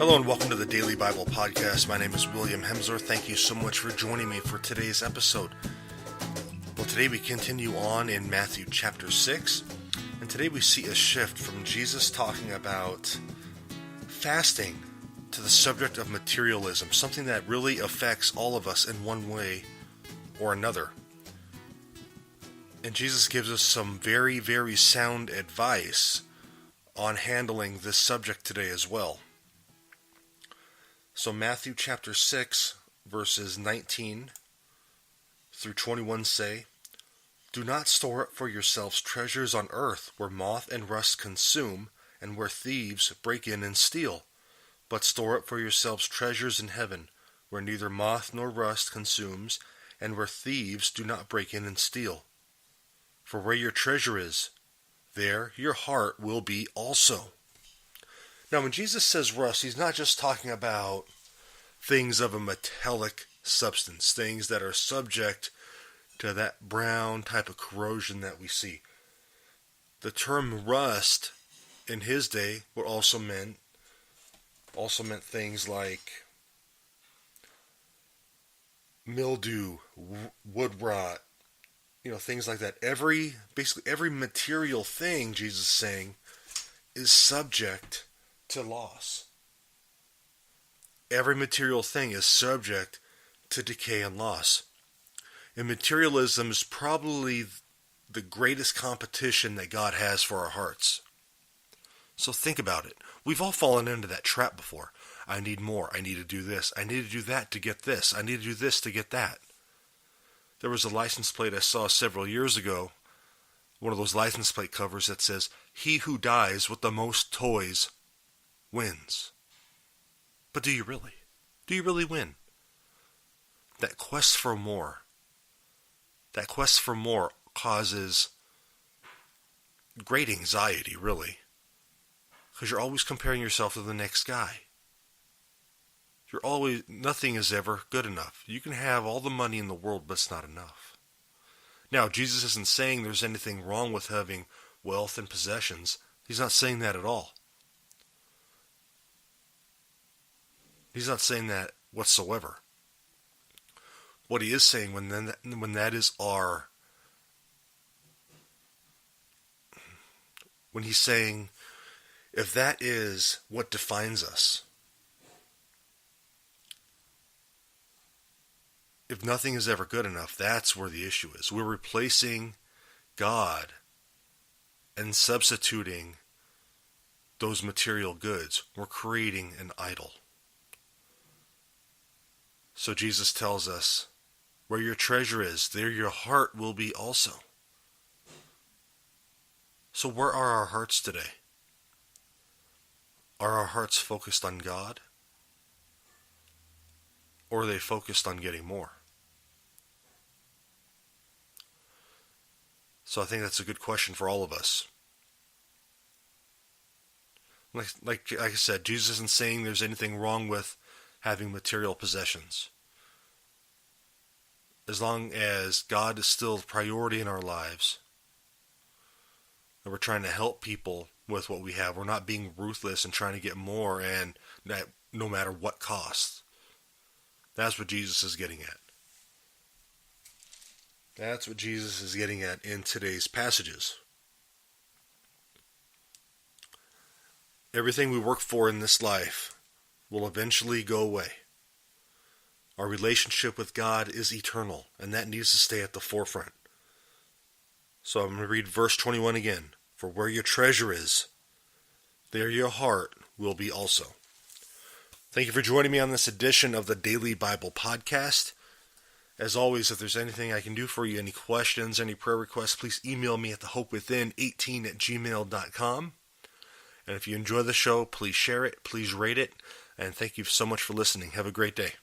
Hello and welcome to the Daily Bible Podcast. My name is William Hemsworth. Thank you so much for joining me for today's episode. Well, today we continue on in Matthew chapter 6, and today we see a shift from Jesus talking about fasting to the subject of materialism, something that really affects all of us in one way or another. And Jesus gives us some very, very sound advice on handling this subject today as well. So Matthew chapter 6, verses 19 through 21 say, "Do not store up for yourselves treasures on earth, where moth and rust consume, and where thieves break in and steal. But store up for yourselves treasures in heaven, where neither moth nor rust consumes, and where thieves do not break in and steal. For where your treasure is, there your heart will be also." Now, when Jesus says rust, he's not just talking about things of a metallic substance, things that are subject to that brown type of corrosion that we see. The term rust in his day would also meant things like mildew, wood rot, things like that. Basically every material thing, Jesus is saying, is subject to loss. Every material thing is subject to decay and loss. And materialism is probably the greatest competition that God has for our hearts. So think about it. We've all fallen into that trap before. I need more. I need to do this. I need to do that to get this. I need to do this to get that. There was a license plate I saw several years ago, one of those license plate covers that says, "He who dies with the most toys wins." But do you really? Do you really win? That quest for more causes great anxiety, really. Because you're always comparing yourself to the next guy. Nothing is ever good enough. You can have all the money in the world, but it's not enough. Now, Jesus isn't saying there's anything wrong with having wealth and possessions. He's not saying that at all. He's not saying that whatsoever. What he is saying when he's saying, if that is what defines us, if nothing is ever good enough, that's where the issue is. We're replacing God and substituting those material goods. We're creating an idol. So Jesus tells us, where your treasure is, there your heart will be also. So where are our hearts today? Are our hearts focused on God? Or are they focused on getting more? So I think that's a good question for all of us. Like I said, Jesus isn't saying there's anything wrong with having material possessions. As long as God is still the priority in our lives, and we're trying to help people with what we have, we're not being ruthless and trying to get more, and that no matter what cost. That's what Jesus is getting at. That's what Jesus is getting at in today's passages. Everything we work for in this life will eventually go away. Our relationship with God is eternal, and that needs to stay at the forefront. So I'm going to read verse 21 again. "For where your treasure is, there your heart will be also." Thank you for joining me on this edition of the Daily Bible Podcast. As always, if there's anything I can do for you, any questions, any prayer requests, please email me at thehopewithin18@gmail.com. And if you enjoy the show, please share it, please rate it, and thank you so much for listening. Have a great day.